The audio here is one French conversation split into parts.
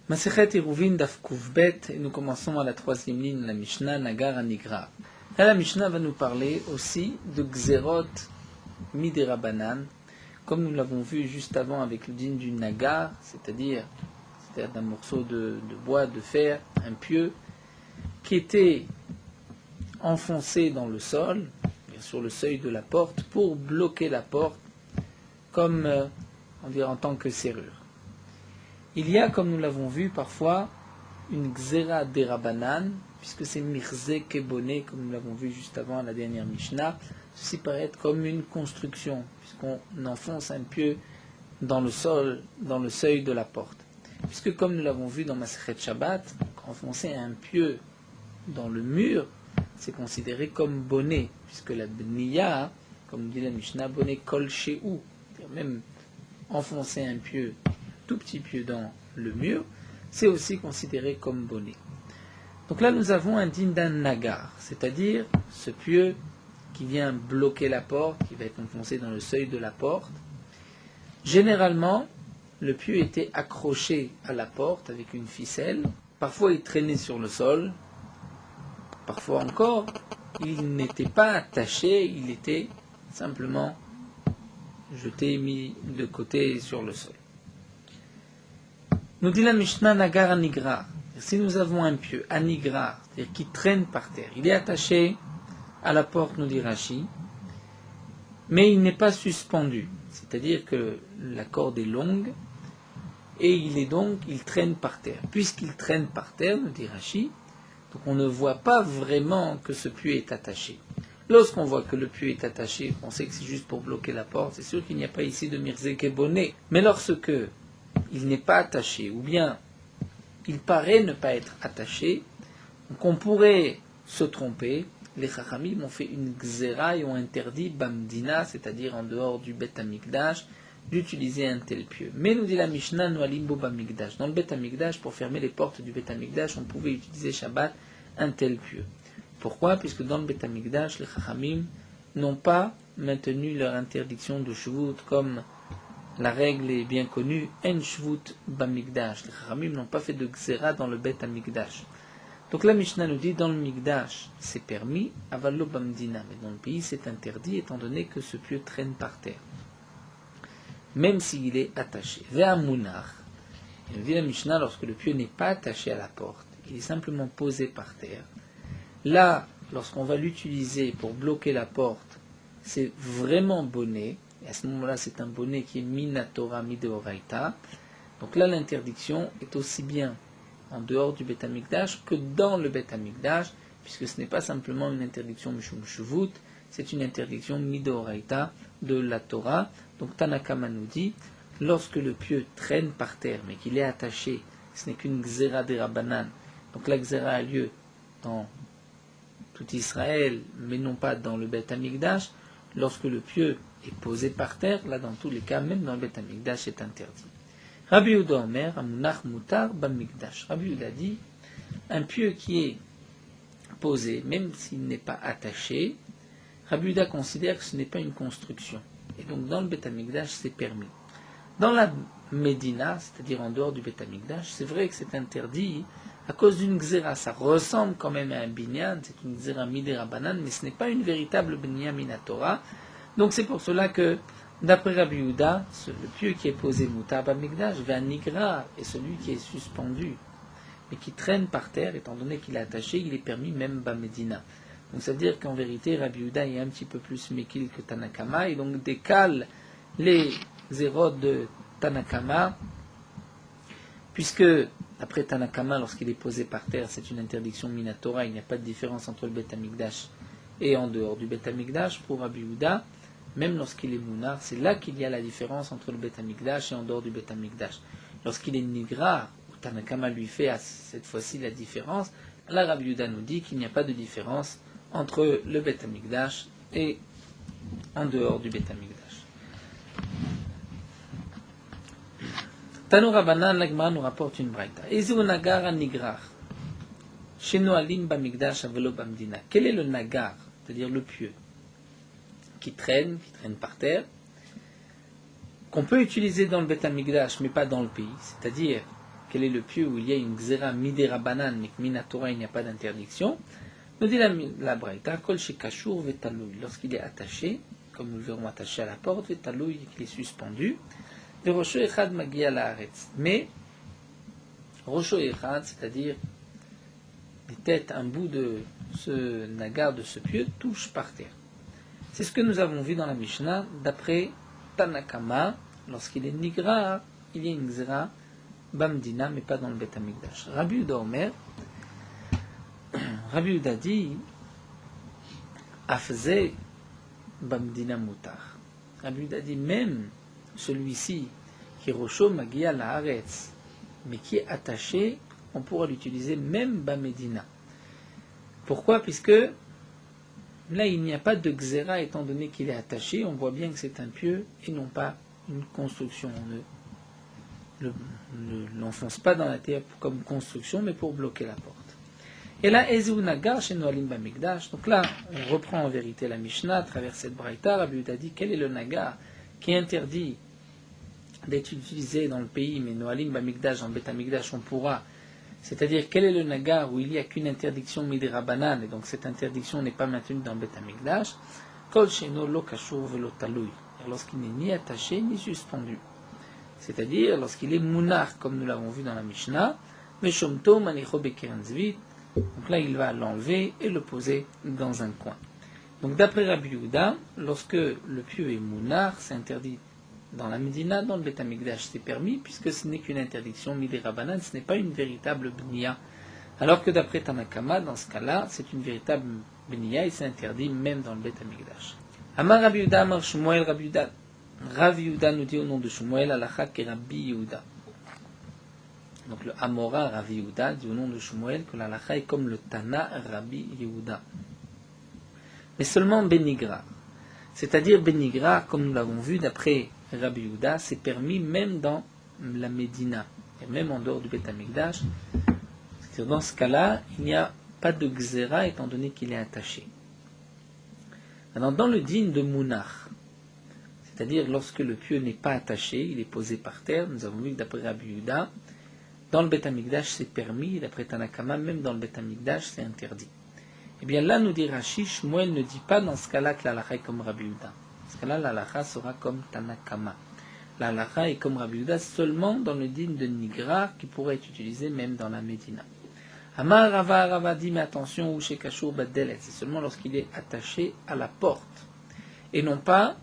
Masechet Eruvin Daf Kuvbet, et nous commençons à la troisième ligne de la Mishnah, Nagar Anigra. Là, la Mishnah va nous parler aussi de Gzerot Miderabanan, comme nous l'avons vu juste avant avec le din du Nagar, c'est-à-dire d'un morceau de bois, de fer, un pieu, qui était enfoncé dans le sol, sur le seuil de la porte, pour bloquer la porte, comme on dirait en tant que serrure. Il y a, comme nous l'avons vu parfois, une Gzera derabanan, puisque c'est Mirze Keboné, comme nous l'avons vu juste avant à la dernière Mishnah. Ceci paraît être comme une construction, puisqu'on enfonce un pieu dans le sol, dans le seuil de la porte. Puisque, comme nous l'avons vu dans Masechet Shabbat, enfoncer un pieu dans le mur, c'est considéré comme bonnet, puisque la bniya, comme dit la Mishnah, bonnet kol shehu, c'est-à-dire même enfoncer un pieu, tout petit pieu dans le mur, c'est aussi considéré comme bonnet. Donc là, nous avons un din d'un nagar, c'est-à-dire ce pieu qui vient bloquer la porte, qui va être enfoncé dans le seuil de la porte. Généralement, le pieu était accroché à la porte avec une ficelle. Parfois, il traînait sur le sol. Parfois encore, il n'était pas attaché, il était simplement jeté, mis de côté sur le sol. Nous dit la Mishnah Nagar Anigra. Si nous avons un pieu Anigra, c'est-à-dire qui traîne par terre, il est attaché à la porte, nous dit Rashi, mais il n'est pas suspendu. C'est-à-dire que la corde est longue et il traîne par terre. Puisqu'il traîne par terre, nous dit Rashi, donc on ne voit pas vraiment que ce pieu est attaché. Lorsqu'on voit que le pieu est attaché, on sait que c'est juste pour bloquer la porte, c'est sûr qu'il n'y a pas ici de Mirze Keboné. Mais lorsque il n'est pas attaché, ou bien il paraît ne pas être attaché, donc on pourrait se tromper. Les Chachamim ont fait une Gzera et ont interdit Bamdina, c'est-à-dire en dehors du Bet Amikdash, d'utiliser un tel pieu. Mais nous dit la Mishnah, Noalimbo Bamikdash. Dans le Bet Amikdash, pour fermer les portes du Bet Amikdash, on pouvait utiliser Shabbat un tel pieu. Pourquoi ? Puisque dans le Bet Amikdash, les Chachamim n'ont pas maintenu leur interdiction de Shvut, comme la règle est bien connue, En Shvut Bamikdash. Les Chachamim n'ont pas fait de Gzera dans le Bet Amikdash. Donc la Mishnah nous dit, dans le Mikdash, c'est permis, Avallo Bamdina, mais dans le pays, c'est interdit, étant donné que ce pieu traîne par terre, même s'il est attaché. Vea Munach, il dit la Mishnah, lorsque le pieu n'est pas attaché à la porte, il est simplement posé par terre. Là, lorsqu'on va l'utiliser pour bloquer la porte, c'est vraiment bonnet, et à ce moment-là, c'est un bonnet qui est Minatora Mideoraita. Donc là, l'interdiction est aussi bien en dehors du Bet Amikdash que dans le Bet Amikdash, puisque ce n'est pas simplement une interdiction Mishum Shuvut, c'est une interdiction Midoraita de la Torah. Donc Tanakama nous dit, lorsque le pieu traîne par terre, mais qu'il est attaché, ce n'est qu'une Gzera derabanan. Donc la Gzera a lieu dans tout Israël, mais non pas dans le Bet Amikdash. Lorsque le pieu est posé par terre, là dans tous les cas, même dans le Bet Amikdash, c'est interdit. Rabbi Yehuda Omer, Amunach Mutar Bamikdash. Rabbi Yehuda dit, un pieu qui est posé, même s'il n'est pas attaché, Rabbi Yehuda considère que ce n'est pas une construction. Et donc dans le Bet Amikdash, c'est permis. Dans la Médina, c'est-à-dire en dehors du Bet Amikdash, c'est vrai que c'est interdit à cause d'une Gzera. Ça ressemble quand même à un binyan, c'est une Gzera Miderabanan, mais ce n'est pas une véritable binyan Minatora. Donc c'est pour cela que d'après Rabbi Yehuda, le pieu qui est posé Mutar Bamikdash, Nigra, est celui qui est suspendu, mais qui traîne par terre, étant donné qu'il est attaché, il est permis même Bamedina. Donc ça veut dire qu'en vérité, Rabbi Yehuda est un petit peu plus mékil que Tanakama, et donc décale les zéros de Tanakama, puisque, d'après Tanakama, lorsqu'il est posé par terre, c'est une interdiction Minatora, il n'y a pas de différence entre le Bet Amikdash et en dehors du Bet Amikdash. Pour Rabbi Yehuda, même lorsqu'il est Mounar, c'est là qu'il y a la différence entre le Bet Amikdash et en dehors du Bet Amikdash. Lorsqu'il est Nigra, où Tanakama lui fait cette fois-ci la différence, là Rabbi Yehuda nous dit qu'il n'y a pas de différence entre le Bet Amikdash et en dehors du Bet Amikdash. Tanu Rabbanan, l'Agmara nous rapporte une braïta. Ezu nagar nigrach, sheno alim bamikdash avelo bamdina. Quel est le nagar, c'est-à-dire le pieu qui traîne par terre, qu'on peut utiliser dans le Bet Amikdash, mais pas dans le pays, c'est-à-dire quel est le pieu où il y a une xéra midera banane, mais que minatora il n'y a pas d'interdiction. Nous dit la Braïta, kol shekashur vetaloui, lorsqu'il est attaché, comme nous le verrons attaché à la porte, vetaloui, qu'il est suspendu, ve rosho echad magia laaretz. Mais, rosho echad, c'est-à-dire, les têtes, un bout de ce nagar, de ce pieu, touche par terre. C'est ce que nous avons vu dans la Mishnah, d'après Tanakama, lorsqu'il est nigra, il y a une xéra, bamdina, mais pas dans le Beth Amikdash. Rabbi Yehuda Omer, Rabbi Yehuda dit, afze bamdina mutar. Rabbi Yehuda dit, même celui-ci, qui est rosho magia laaretz, mais qui est attaché, on pourra l'utiliser même bamedina. Pourquoi? Puisque là, il n'y a pas de xéra, étant donné qu'il est attaché, on voit bien que c'est un pieu et non pas une construction. On ne l'enfonce pas dans la terre comme construction, mais pour bloquer la porte. Et là, Ezeu Nagar chez Noalim Bamikdash. Donc là, on reprend en vérité la Mishnah à travers cette braïta. Rabbi Yehuda dit quel est le Nagar qui est interdit d'être utilisé dans le pays, mais Noalim Bamikdash, en Beth Amikdash, on pourra. C'est-à-dire, quel est le nagar où il n'y a qu'une interdiction midera banane, et donc cette interdiction n'est pas maintenue dans le Beth Amikdash, kol sheno lo kashur velo taloui, lorsqu'il n'est ni attaché ni suspendu. C'est-à-dire, lorsqu'il est mounar, comme nous l'avons vu dans la Mishnah, meshomto manicho bekeren zvit, donc là il va l'enlever et le poser dans un coin. Donc d'après Rabbi Yehuda, lorsque le pieu est mounar, c'est interdit dans la Médina, dans le Beth Amikdash, c'est permis, puisque ce n'est qu'une interdiction midera banane, ce n'est pas une véritable bnia. Alors que d'après Tanakama, dans ce cas-là, c'est une véritable bnia et c'est interdit même dans le Beth Amikdash. Amar Rabbi Yehuda, Amar Shmuel, Rabbi Yehuda nous dit au nom de Shmuel, Alachat ke Rabbi Yehuda. Donc le Amora Rabbi Yehuda dit au nom de Shmuel que l'Alacha est comme le Tana Rabbi Yehuda. Mais seulement Benigra. C'est-à-dire Benigra, comme nous l'avons vu d'après Rabbi Yehuda, c'est permis même dans la Médina, et même en dehors du Beth Amikdash. C'est-à-dire dans ce cas-là, il n'y a pas de xéra étant donné qu'il est attaché. Maintenant, dans le din de Mounar, c'est-à-dire lorsque le pieu n'est pas attaché, il est posé par terre, nous avons vu que d'après Rabbi Yehuda, dans le Beth Amikdash c'est permis, et d'après Tanakama, même dans le Beth Amikdash c'est interdit. Eh bien là, nous dit Rashi, Shmuel ne dit pas dans ce cas-là que l'alacha est comme Rabbi Yehuda. Dans ce cas-là, l'alacha sera comme Tanakama. L'alacha est comme Rabbi Yehuda seulement dans le din de Nigra, qui pourrait être utilisé même dans la Médina. Amar Rava dit, mais attention, ou chez Kashur Badelet, c'est seulement lorsqu'il est attaché à la porte, et non pas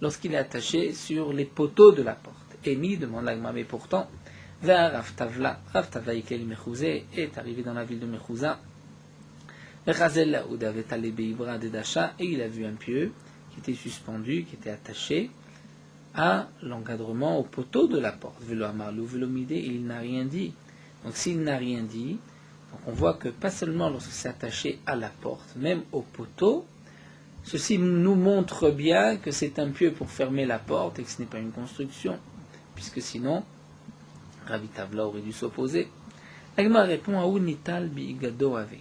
lorsqu'il est attaché sur les poteaux de la porte. Emi demande l'Agma, mais pourtant, vers Rav Tavla est arrivé dans la ville de Mechouza, et il a vu un pieu qui était suspendu, qui était attaché à l'encadrement au poteau de la porte. Il n'a rien dit. Donc s'il n'a rien dit, donc on voit que pas seulement lorsque c'est attaché à la porte, même au poteau, ceci nous montre bien que c'est un pieu pour fermer la porte et que ce n'est pas une construction, puisque sinon, Rabbi Tavla aurait dû s'opposer. L'Agma répond à Unital bi'igado ave.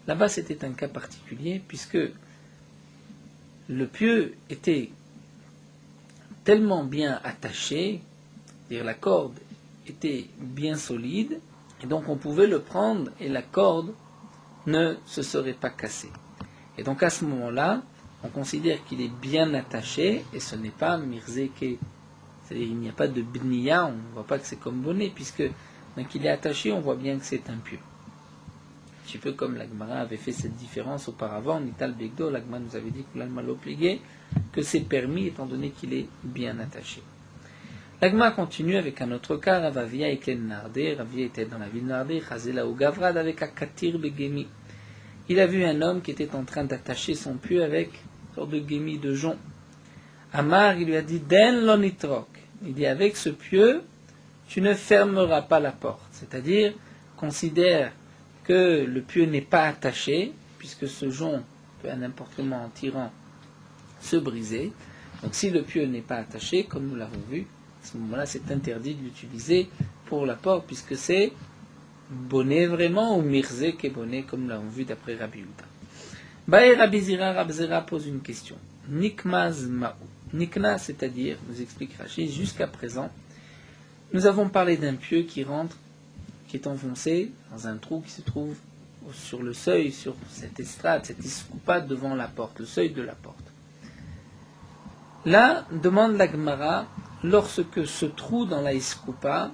Là-bas, c'était un cas particulier, puisque le pieu était tellement bien attaché, c'est-à-dire la corde était bien solide, et donc on pouvait le prendre et la corde ne se serait pas cassée. Et donc à ce moment-là, on considère qu'il est bien attaché, et ce n'est pas mirzeke, c'est-à-dire il n'y a pas de bniya, on ne voit pas que c'est comme bonnet, puisque donc il est attaché, on voit bien que c'est un pieu. Un petit peu comme l'Agmara avait fait cette différence auparavant, Nital Begdo, l'Agmara nous avait dit que l'Alma l'obligé, que c'est permis étant donné qu'il est bien attaché. L'Agmara continue avec un autre cas, Ravavia et Ken Nardé, Ravia était dans la ville de Nardé, Chazela ou Gavrad avec Akatir Begemi. Il a vu un homme qui était en train d'attacher son pieu avec une sorte de gémi de jonc. Amar, il lui a dit, Den lonitrok. Il dit, avec ce pieu, tu ne fermeras pas la porte. C'est-à-dire, considère que le pieu n'est pas attaché, puisque ce jonc peut à n'importe quel moment en tirant se briser. Donc si le pieu n'est pas attaché, comme nous l'avons vu, à ce moment-là c'est interdit de l'utiliser pour la porte, puisque c'est bonnet vraiment, ou mirze qui est bonnet, comme nous l'avons vu d'après Rabbi Yehuda. Bae Rabbi Zira, Rabbi Zira pose une question. Nikmaz ma'u. Nikna, c'est-à-dire, nous explique Rachid, jusqu'à présent, nous avons parlé d'un pieu qui rentre qui est enfoncé dans un trou qui se trouve sur le seuil, sur cette estrade, cette iskoupa devant la porte, le seuil de la porte. Là, demande la Gemara, lorsque ce trou dans la iskoupa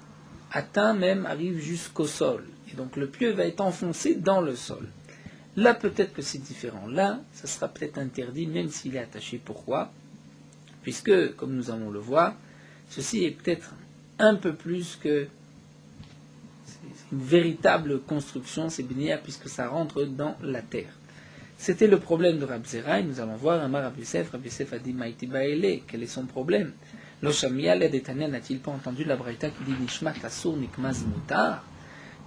arrive jusqu'au sol, et donc le pieu va être enfoncé dans le sol. Là, peut-être que c'est différent. Là, ça sera peut-être interdit, même s'il est attaché. Pourquoi ? Puisque, comme nous allons le voir, ceci est peut-être un peu plus que une véritable construction, c'est Bnia, puisque ça rentre dans la terre. C'était le problème de Rab Zera, et nous allons voir Amar Rab Yosef a dit Maïti Baele, quel est son problème ? Lo Shamia Ledetania n'a-t-il pas entendu la Braïta qui dit Nishma Tasur Nikmaz Mutar ?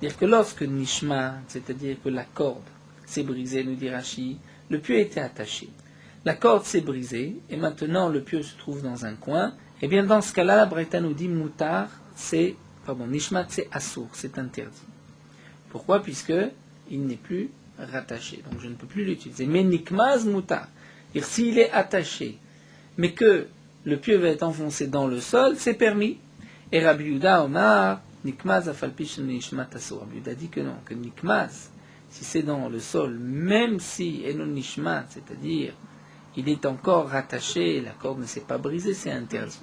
Dire que lorsque Nishma, c'est-à-dire que la corde s'est brisée, nous dit Rashi, le pieu était attaché. La corde s'est brisée, et maintenant le pieu se trouve dans un coin, et bien dans ce cas-là, la Braïta nous dit Mutar, Nishmat c'est Assour, c'est interdit. Pourquoi ? Puisque il n'est plus rattaché, donc je ne peux plus l'utiliser. Mais Nikmaz Mutar, c'est-à-dire s'il est attaché, mais que le pieu va être enfoncé dans le sol, c'est permis. Et Rabbi Yehuda Omar, Nikmaz afalpish Nishmat Assour. Rabbi Yehuda dit que non, que Nikmaz, si c'est dans le sol, même si Enon Nishmat, c'est-à-dire il est encore rattaché, la corde ne s'est pas brisée, c'est interdit.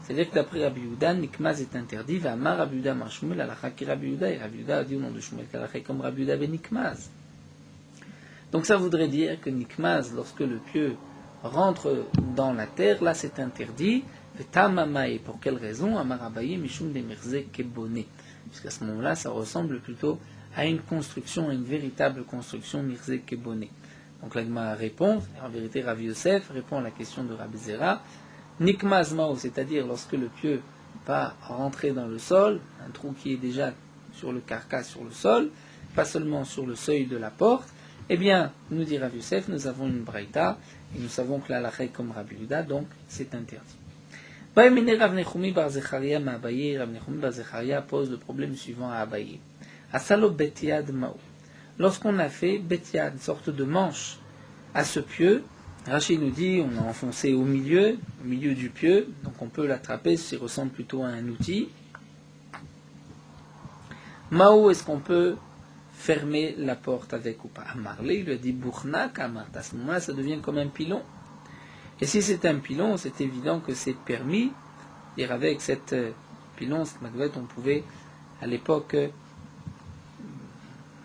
C'est-à-dire que d'après Rabbi Yehuda, Nikmaz est interdit, va amar Rabbi Yehuda mar Shmuel alacha ki Rabbi Yehuda, et Rabbi Yehuda a dit au nom de Shmuel qu'alacha comme Rabbi Yehuda ben Nikmaz. Donc ça voudrait dire que Nikmaz, lorsque le pieu rentre dans la terre, là c'est interdit, et pour quelle raison ? Amar Abaye mishum de mirze kebone. Puisqu'à ce moment-là, ça ressemble plutôt à une construction, à une véritable construction mirze kebone. Donc la Gemara répond, en vérité Rav Yosef répond à la question de Rabbi Zera, Nikmaz mao, c'est-à-dire lorsque le pieu va rentrer dans le sol, un trou qui est déjà sur le carcass, sur le sol, pas seulement sur le seuil de la porte, eh bien, nous dit Rav Yosef, nous avons une braïta, et nous savons que la halakha est comme Rabbi Yehuda, donc c'est interdit. Rav Nechumi bar Zecharia Abaye, Rav Nechumi bar Zecharia pose le problème suivant à Abaye. Asalo betiad mao. Lorsqu'on a fait betiad, une sorte de manche à ce pieu, Rachid nous dit on a enfoncé au milieu du pieu, donc on peut l'attraper, ça ressemble plutôt à un outil. Mao, est-ce qu'on peut fermer la porte avec ou pas ? Amarle, il lui a dit Bournak, Amart, à ce moment-là ça devient comme un pilon. Et si c'est un pilon, c'est évident que c'est permis, dire avec cette pilon, cette maguette, on pouvait à l'époque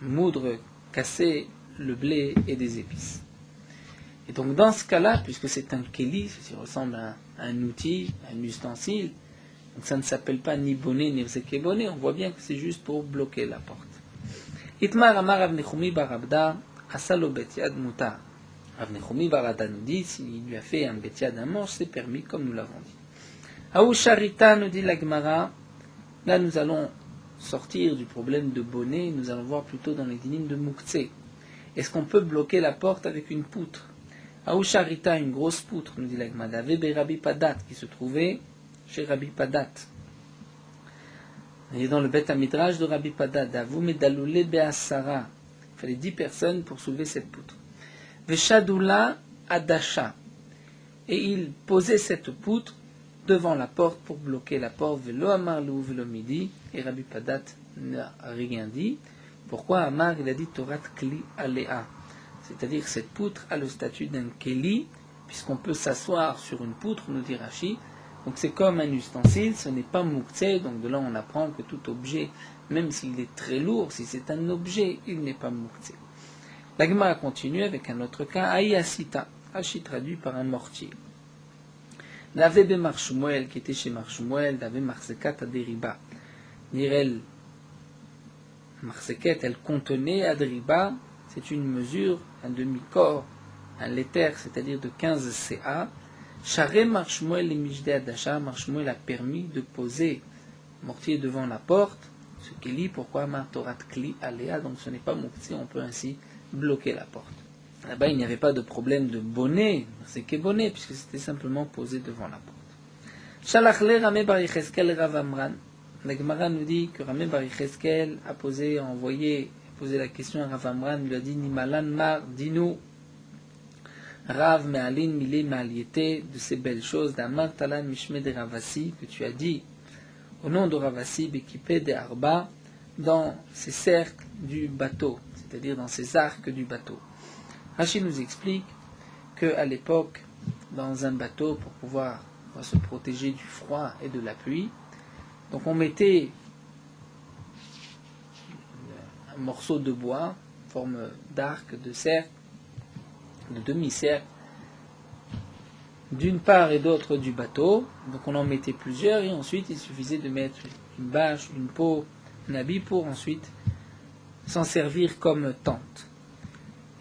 moudre, casser le blé et des épices. Et donc dans ce cas-là, puisque c'est un keli, ceci ressemble à un outil, un ustensile, donc ça ne s'appelle pas ni bonnet ni bonnet, on voit bien que c'est juste pour bloquer la porte. Itmar amar Rav Nechumi bar Abda asalo betiad mutar. Rav Nechumi bar Abda nous dit, s'il lui a fait un betiad, un manche, c'est permis, comme nous l'avons dit. Aou Sharita, nous dit la Gemara, là nous allons sortir du problème de bonnet, nous allons voir plutôt dans les dynimes de Mouktsé. Est-ce qu'on peut bloquer la porte avec une poutre ? Aoucharita, une grosse poutre, nous dit la Gemara, Vebe Rabbi Padat, qui se trouvait chez Rabbi Padat. Il est dans le Beth Amidrash de Rabbi Padat, Davu Medaloule Be'asara. Il fallait 10 personnes pour soulever cette poutre. Veshadoula Adasha. Et il posait cette poutre devant la porte pour bloquer la porte. Velo Amarlou Velo Midi. Et Rabbi Padat n'a rien dit. Pourquoi Amar, il a dit Torat Kli Alea. C'est-à-dire que cette poutre a le statut d'un keli, puisqu'on peut s'asseoir sur une poutre, nous dit Rashi. Donc c'est comme un ustensile, ce n'est pas mouktsé, donc de là on apprend que tout objet, même s'il est très lourd, si c'est un objet, il n'est pas mouktsé. La Gemara continue avec un autre cas, Ayasita, Rashi traduit par un mortier. D'Ave be Marshmuel, qui était chez Marshmuel, d'Ave Marsekat Aderiba. Nirel Marseket, elle contenait Aderiba, c'est une mesure, un demi-corps, un léther, c'est-à-dire de 15 CA. Charé Marshmuel et Mijde Adasha, Marshmuel a permis de poser mortier devant la porte, ce qui lit pourquoi Martorat Kli Alea, donc ce n'est pas Moukti, on peut ainsi bloquer la porte. Là-bas, il n'y avait pas de problème de bonnet, c'est que bonnet, puisque c'était simplement posé devant la porte. Shalachle Ramé Bar Yecheskel Rav Amran. La Gemara nous dit que Ramé Bar Yecheskel a envoyé la question à Rav Amran, lui a dit Nimalan Mar, dis-nous, Rav Me'alin Milé Me'aliete, de ces belles choses, d'Amar Talan Mishme de Ravasi, que tu as dit au nom de Ravasi, Bekipé de Arba, dans ces cercles du bateau, c'est-à-dire dans ces arcs du bateau. Rashi nous explique qu'à l'époque, dans un bateau, pour pouvoir se protéger du froid et de la pluie, donc on mettait un morceau de bois, en forme d'arc, de cercle, de demi-cercle, d'une part et d'autre du bateau. Donc on en mettait plusieurs et ensuite il suffisait de mettre une bâche, une peau, un habit pour ensuite s'en servir comme tente.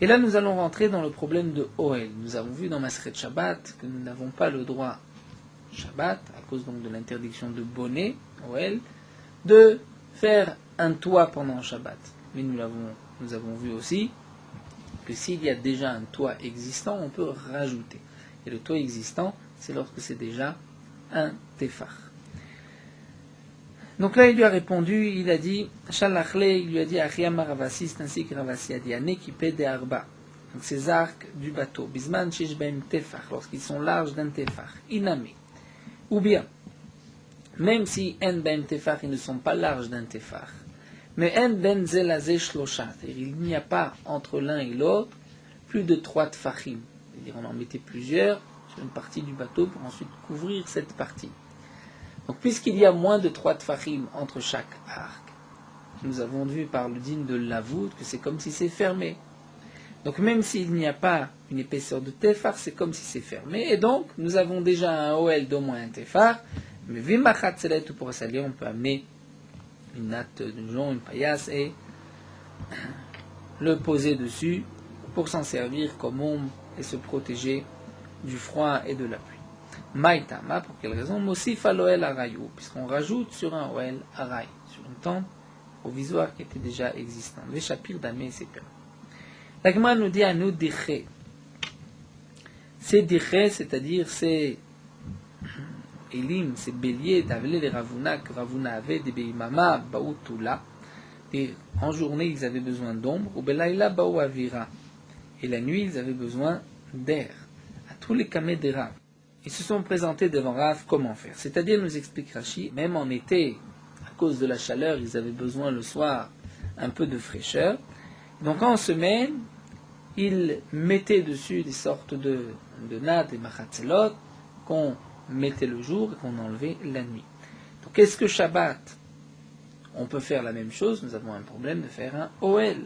Et là nous allons rentrer dans le problème de Ohel. Nous avons vu dans Maseret Shabbat que nous n'avons pas le droit Shabbat, à cause donc de l'interdiction de bonnet, Ohel, de faire un toit pendant Shabbat. Mais nous avons vu aussi que s'il y a déjà un toit existant, on peut rajouter. Et le toit existant, c'est lorsque c'est déjà un tefar. Donc là, il lui a répondu, il a dit, Shalachle, il lui a dit, Achiyam Ravasi, c'est ainsi que Ravasi a dit, Anekipe de Arba. Donc ces arcs du bateau, Bisman Shishbem Tefar, lorsqu'ils sont larges d'un tefar, Iname. Ou bien, même si En Ben Tefar, ils ne sont pas larges d'un tefar, mais En Ben Zelazé Shlosha, c'est-à-dire il n'y a pas entre l'un et l'autre plus de 3 tfachim. C'est-à-dire on en mettait plusieurs sur une partie du bateau pour ensuite couvrir cette partie. Donc puisqu'il y a moins de 3 tfachim entre chaque arc, nous avons vu par le din de Lavoud que c'est comme si c'est fermé. Donc même s'il n'y a pas une épaisseur de tefar, c'est comme si c'est fermé. Et donc nous avons déjà un OL d'au moins un tefar, mais vimachat selet ou pour s'allier, on peut amener une natte de jonc, une paillasse et le poser dessus pour s'en servir comme ombre et se protéger du froid et de la pluie. Maïtama, pour quelle raison? Mosif al oel arayou, puisqu'on rajoute sur un oel aray, sur une tente provisoire qui était déjà existante. Les chapitres d'Amé, c'est permis. La Gemara nous dit à nous diché. C'est diché, c'est-à-dire c'est Elim, c'est bélier, d'aveler les Ravuna, que Ravuna avait, des Beimama, Baoutula. Et en journée, ils avaient besoin d'ombre, ou Belaïla, Baou Avira. Et la nuit, ils avaient besoin d'air. À tous les kamés des Rav. Ils se sont présentés devant Rav comment faire. C'est-à-dire, nous explique Rashi, même en été, à cause de la chaleur, ils avaient besoin le soir un peu de fraîcheur. Donc en semaine, ils mettaient dessus des sortes de nattes, des machatzelot, qu'on mettait le jour et qu'on enlevait la nuit. Donc est-ce que Shabbat, on peut faire la même chose? Nous avons un problème de faire un OL.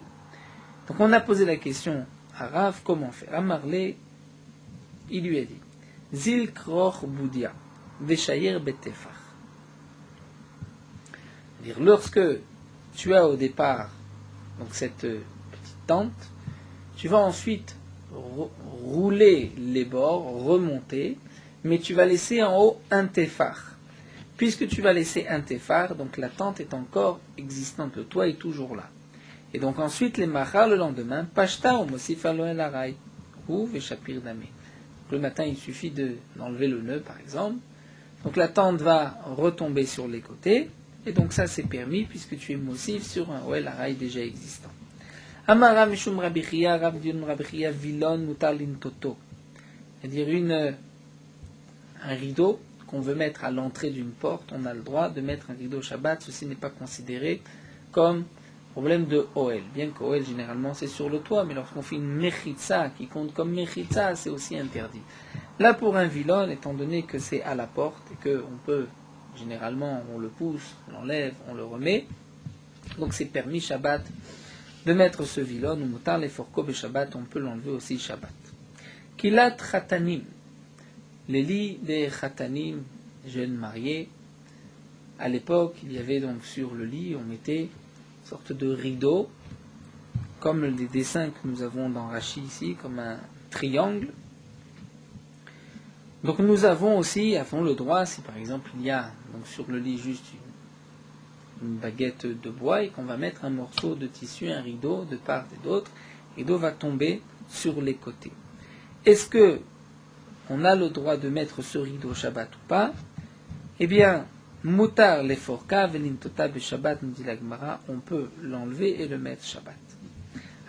Donc on a posé la question à Rav, comment faire? Amarlé, il lui a dit, Zil kroch boudia, veshayer betefar. C'est-à-dire, lorsque tu as au départ donc cette petite tente, tu vas ensuite rouler les bords, remonter, mais tu vas laisser en haut un tefar. Puisque tu vas laisser un tefar, donc la tente est encore existante, le toit est toujours là. Et donc ensuite, les machar le lendemain, pashta ou mosif aloel aray, ou veshapir damé. Le matin, il suffit d'enlever le nœud, par exemple. Donc la tente va retomber sur les côtés, et donc ça c'est permis, puisque tu es mosif sur un oel aray déjà existant. Amara mishum rabichia, rabdiun rabichia, vilon mutalin toto. C'est-à-dire un rideau qu'on veut mettre à l'entrée d'une porte, on a le droit de mettre un rideau Shabbat, ceci n'est pas considéré comme problème de Ohel. Bien que Ohel, généralement, c'est sur le toit, mais lorsqu'on fait une mechitza qui compte comme mechitza, c'est aussi interdit. Là, pour un vilon, étant donné que c'est à la porte et qu'on peut, généralement, on le pousse, on l'enlève, on le remet, donc c'est permis Shabbat de mettre ce vilon, ou mutar les forko be Shabbat, on peut l'enlever aussi Shabbat. Kilat chatanim, les lits des chatanim, jeunes mariés, à l'époque, il y avait donc sur le lit, on mettait une sorte de rideau, comme les dessins que nous avons dans Rashi ici, comme un triangle. Donc nous avons le droit, si par exemple il y a donc sur le lit juste une baguette de bois et qu'on va mettre un morceau de tissu, un rideau de part et d'autre, le rideau va tomber sur les côtés. Est-ce que on a le droit de mettre ce rideau Shabbat ou pas? Eh bien, mutar leforka velintota be Shabbat, nous dit la Gemara, on peut l'enlever et le mettre Shabbat.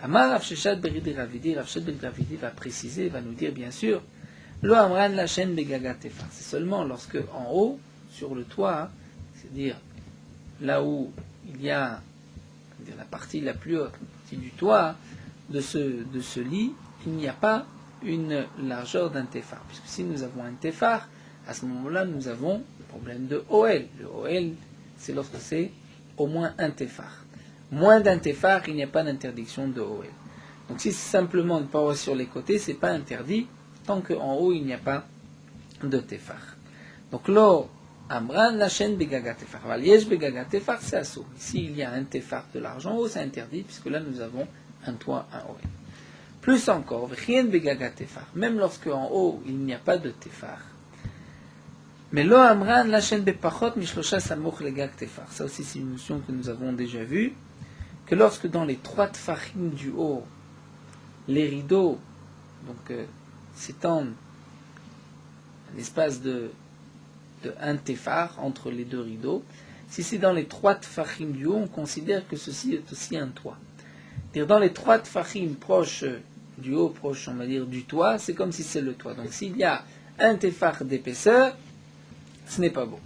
Amar Rav Sheshet Beridi Ravidi, Rav Sheshet Beridi Ravidi va préciser, va nous dire bien sûr, lo amran la chaîne begaga tefar. C'est seulement lorsque en haut, sur le toit, c'est-à-dire là où il y a c'est-à-dire la partie la plus haute, la partie du toit de ce lit, il n'y a pas une largeur d'un téphar. Puisque si nous avons un téphar, à ce moment-là, nous avons le problème de OL. Le OL, c'est lorsque c'est au moins un téphar. Moins d'un téphar, il n'y a pas d'interdiction de OL. Donc si c'est simplement une paroi sur les côtés, c'est pas interdit, tant qu'en haut, il n'y a pas de téphar. Donc là, Amran, la chaîne Begaga Tefar. Valiesh Begaga Tefar, c'est assaut. Ici, il y a un téphar de l'argent, en haut, c'est interdit, puisque là, nous avons un toit, un OL. Plus encore, rien Begaga Tefar. Même lorsque en haut, il n'y a pas de téphar. Mais lo Amran, la chaîne Bepachot, Mishlosha Samoch Legag Tefar. Ça aussi, c'est une notion que nous avons déjà vue, que lorsque dans les 3 tfachim du haut, les rideaux s'étendent un espace de un téphar entre les 2 rideaux. Si c'est dans les 3 tfachim du haut, on considère que ceci est aussi un toit. C'est-à-dire dans les 3 tfachim proches du haut, proches, on va dire, du toit, c'est comme si c'est le toit. Donc s'il y a un téphar d'épaisseur, ce n'est pas beau.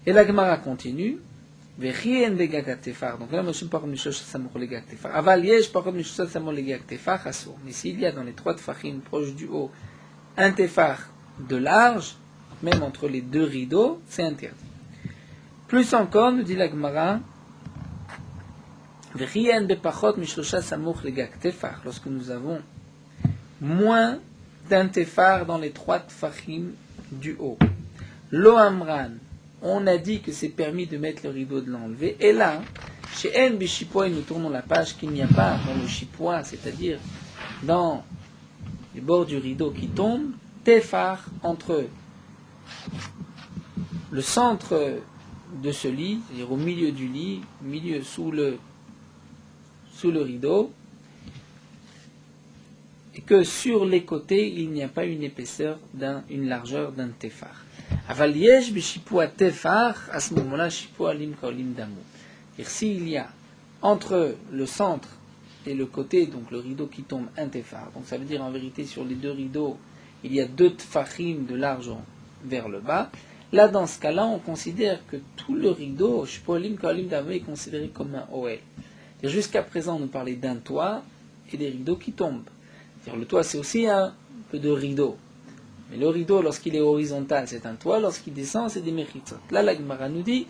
Et la Gemara continue. Vechien begagat tefar. Donc là, monsieur parle de choses samour legag tefar. Aval yesh parle de choses samour legag tefar assour. Mais s'il y a dans les 3 tfachim proches du haut un téphar de large, même entre les 2 rideaux, c'est interdit. Plus encore, nous dit la Gemara, Vechien bepachot mishlosha samour legag tefar. Lorsque nous avons moins d'un téphar dans les 3 tfachim du haut. Lo amran. On a dit que c'est permis de mettre le rideau, de l'enlever. Et là, chez En Bishipoy, nous tournons la page qu'il n'y a pas dans le chipois, c'est-à-dire dans les bords du rideau qui tombe, téphar entre le centre de ce lit, c'est-à-dire au milieu du lit, sous le rideau, et que sur les côtés, il n'y a pas une épaisseur, une largeur d'un téphar. Aval yesh b'shipua tefar, à ce moment-là, shipua lim kaolim damu. C'est-à-dire s'il y a entre le centre et le côté, donc le rideau qui tombe, un tefar. Donc ça veut dire en vérité sur les 2 rideaux, il y a 2 tfachim de large vers le bas. Là, dans ce cas-là, on considère que tout le rideau, shipua lim kaolim damu, est considéré comme un OL. Jusqu'à présent, on nous parlait d'un toit et des rideaux qui tombent. C'est-à-dire le toit, c'est aussi un peu de rideau. Mais le rideau, lorsqu'il est horizontal, c'est un toit. Lorsqu'il descend, c'est des méchitzot. Là, la Gemara nous dit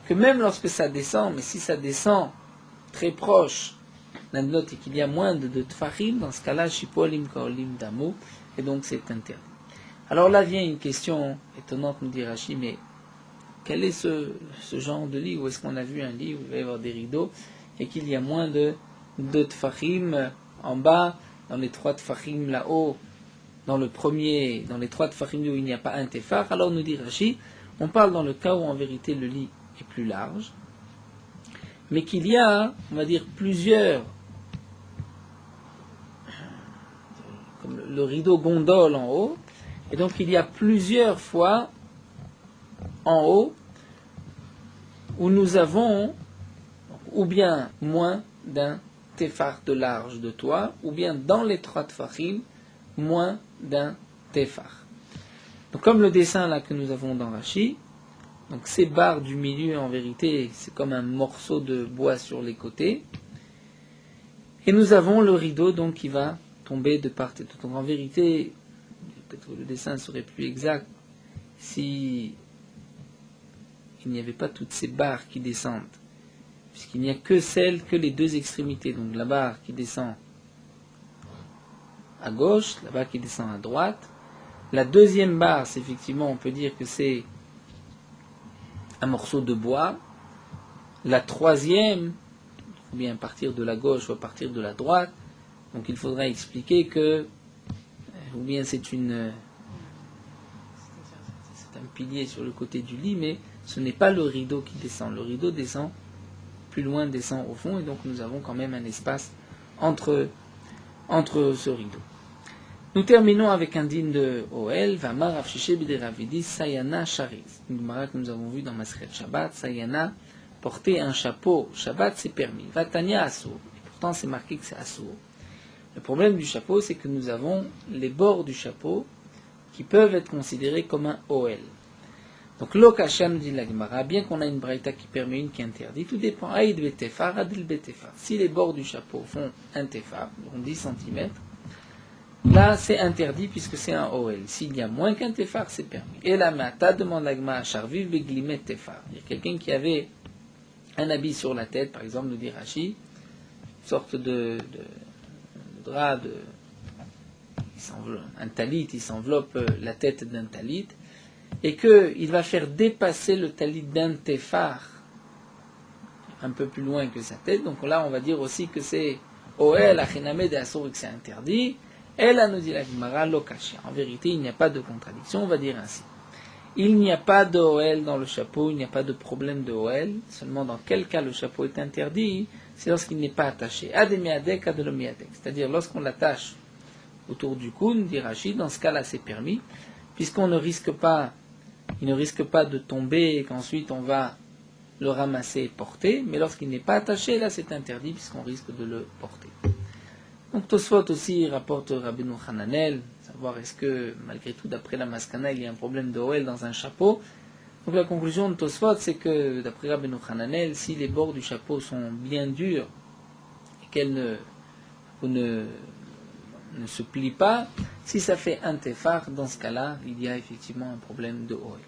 que même lorsque ça descend, mais si ça descend très proche d'un note et qu'il y a moins de tfachim, dans ce cas-là, shipolim kaolim damu, et donc c'est interdit. Alors là vient une question étonnante, nous dit Rashi, mais quel est ce genre de lit? Où est-ce qu'on a vu un lit où il va y avoir des rideaux et qu'il y a moins de tfachim en bas, dans les 3 tfachim là-haut, dans les 3 tfachim où il n'y a pas un téphar? Alors nous dit Rashi, on parle dans le cas où en vérité le lit est plus large, mais qu'il y a, on va dire, plusieurs, comme le rideau gondole en haut, et donc il y a plusieurs fois en haut où nous avons ou bien moins d'un téphar de large de toit, ou bien dans les 3 tfachim, moins d'un téphar. Donc comme le dessin là que nous avons dans Rashi, donc ces barres du milieu en vérité c'est comme un morceau de bois sur les côtés, et nous avons le rideau donc qui va tomber de part et d'autre. Donc en vérité, peut-être que le dessin serait plus exact si il n'y avait pas toutes ces barres qui descendent, puisqu'il n'y a que les 2 extrémités, donc la barre qui descend à gauche, la barre qui descend à droite. La deuxième barre, c'est effectivement, on peut dire que c'est un morceau de bois. La troisième, ou bien à partir de la gauche ou à partir de la droite, donc il faudra expliquer que, ou bien c'est un pilier sur le côté du lit, mais ce n'est pas le rideau qui descend. Le rideau descend plus loin, descend au fond, et donc nous avons quand même un espace entre ce rideau. Nous terminons avec un din de Oel, Vamar Afshishe Bideravidis Sayana Shariz. Une gemara que nous avons vu dans Maseret Shabbat, Sayana, porter un chapeau, Shabbat c'est permis. Vatania Assour, et pourtant c'est marqué que c'est Assour. Le problème du chapeau, c'est que nous avons les bords du chapeau qui peuvent être considérés comme un Oel. Donc, l'okasha nous dit la Gemara, bien qu'on a une braïta qui permet une qui interdit, tout dépend. Aïd betefar, adil betefar. Si les bords du chapeau font un tefar, donc 10 cm, là c'est interdit puisque c'est un OL. S'il y a moins qu'un tefar, c'est permis. Et la mata demande la Gemara, charviv beglimet tefar. Il y a quelqu'un qui avait un habit sur la tête, par exemple, nous dit Rashi, une sorte de drap, un talit, il s'enveloppe la tête d'un talit, et qu'il va faire dépasser le talit d'un tefar un peu plus loin que sa tête. Donc là, on va dire aussi que c'est Oel, Achiname de Assour, que c'est interdit. Elle a nous dit la Gemara, Lokashia. En vérité, il n'y a pas de contradiction, on va dire ainsi. Il n'y a pas de Oel dans le chapeau, il n'y a pas de problème de Oel. Seulement, dans quel cas le chapeau est interdit, c'est lorsqu'il n'est pas attaché. Ademiadek, adelomiadek. C'est-à-dire, lorsqu'on l'attache autour du cou, dit Rachid, dans ce cas-là, c'est permis, puisqu'on ne risque pas, il ne risque pas de tomber et qu'ensuite on va le ramasser et porter, mais lorsqu'il n'est pas attaché, là c'est interdit puisqu'on risque de le porter. Donc Tosfot aussi rapporte Rabbeinu Hananel, savoir est-ce que malgré tout d'après la Maskana il y a un problème de Oel dans un chapeau. Donc la conclusion de Tosfot c'est que d'après Rabbeinu Hananel, si les bords du chapeau sont bien durs et qu'elles ne se plient pas, si ça fait un tefar, dans ce cas-là, il y a effectivement un problème de Oel.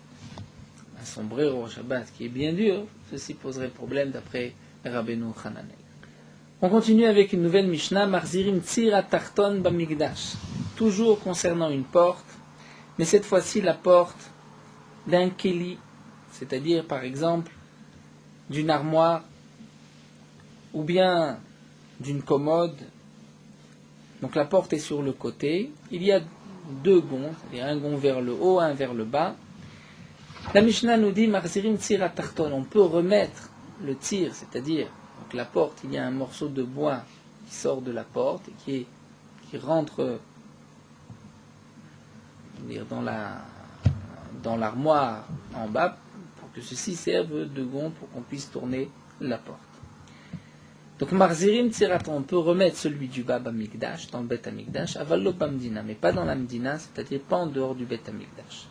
Un sombrero au Shabbat qui est bien dur, ceci poserait problème d'après Rabbeinu Hananel. On continue avec une nouvelle Mishnah, Marzirim Tzira Tarton Bamigdash. Toujours concernant une porte, mais cette fois-ci la porte d'un keli, c'est-à-dire par exemple d'une armoire ou bien d'une commode. Donc la porte est sur le côté, il y a deux gonds, c'est-à-dire un gond vers le haut, un vers le bas. La Mishnah nous dit Marzirim Tzira Tarton, on peut remettre le tir, c'est-à-dire donc la porte, il y a un morceau de bois qui sort de la porte et qui rentre dans l'armoire en bas pour que ceci serve de gond pour qu'on puisse tourner la porte. Donc Marzirim Tziraton, on peut remettre celui du bas Bamikdash, dans le Bet Amikdash, Avallo Bamdina, mais pas dans la Medina, c'est-à-dire pas en dehors du Bet Amikdash.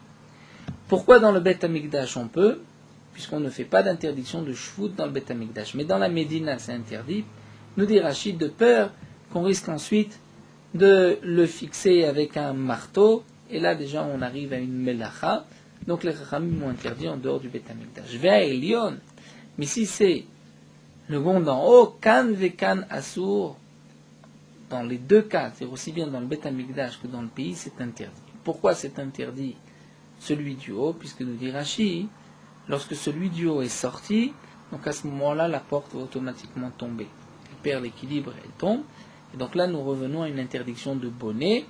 Pourquoi dans le Bet Amikdash on peut? Puisqu'on ne fait pas d'interdiction de shvout dans le Bet Amikdash. Mais dans la Médina, c'est interdit. Nous dit Rachid, de peur qu'on risque ensuite de le fixer avec un marteau. Et là, déjà, on arrive à une melacha. Donc, les Chachamim m'ont interdit en dehors du Bet Amikdash. Vea Elion. Mais si c'est le gond d'en haut, kan vekan assour, dans les deux cas, c'est aussi bien dans le Bet Amikdash que dans le pays, c'est interdit. Pourquoi c'est interdit celui du haut? Puisque nous dit Rachid, lorsque celui du haut est sorti, donc à ce moment-là, la porte va automatiquement tomber. Elle perd l'équilibre, elle tombe. Et donc là, nous revenons à une interdiction de bonnet.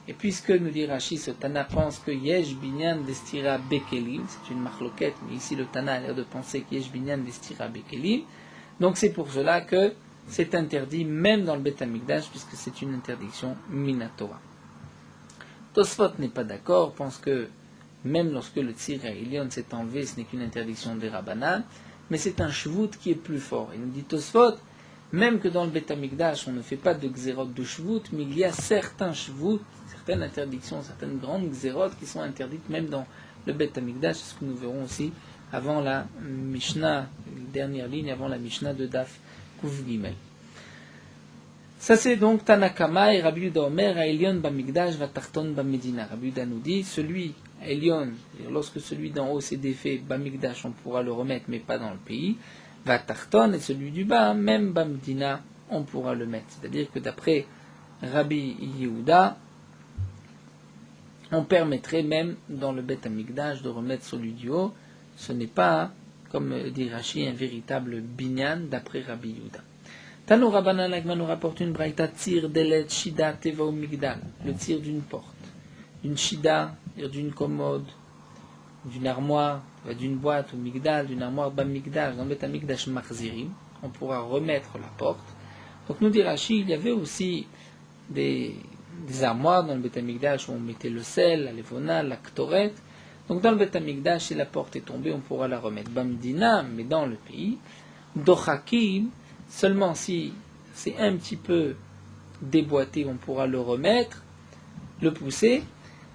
Et puisque, nous dit Rashi, ce Tana pense que Yesh Binyan Destira Bekelim, c'est une marloquette, mais ici le Tana a l'air de penser que Yesh Binyan Destira Bekelim. Donc c'est pour cela que c'est interdit même dans le Bet Amikdash, puisque c'est une interdiction minatora. Tosfot n'est pas d'accord, pense que même lorsque le tzir à Elion s'est enlevé, ce n'est qu'une interdiction des Rabbanan, mais c'est un shvout qui est plus fort. Il nous dit Tosfot, même que dans le Bet Amikdash, on ne fait pas de xérot de shvout, mais il y a certains shvout, certaines interdictions, certaines grandes xérot qui sont interdites même dans le Bet Amikdash, ce que nous verrons aussi avant la Mishnah, dernière ligne avant la Mishnah de Daf Kuf Gimel. Ça c'est donc Tanakama et Rabbi Yuda Omer, à Elion Bamigdash va Tarton Bamedina. Rabbi Yuda nous dit, celui Elion, lorsque celui d'en haut s'est défait, Bamigdash, on pourra le remettre, mais pas dans le pays. Va Tarton, et celui du bas, même Bamedina, on pourra le mettre. C'est-à-dire que d'après Rabbi Yehuda, on permettrait même dans le Bet Amikdash de remettre celui du haut. Ce n'est pas, comme dit Rashi, un véritable binyan d'après Rabbi Yehuda. Tano Rabbanan Lagma nous rapporte une braïta tir delet shida teva ou migdal, le tir d'une porte, d'une shida, d'une commode, d'une armoire, d'une boîte ou migdal, d'une armoire bamigdash, dans le Bet Amikdash marzirim, on pourra remettre la porte. Donc nous dit Rashi, il y avait aussi des armoires dans le Bet Amikdash où on mettait le sel, la levona, la ktoret. Donc dans le Bet Amikdash, si la porte est tombée, on pourra la remettre. Bamdina, mais dans le pays, dochakim, seulement si c'est un petit peu déboîté, on pourra le remettre, le pousser.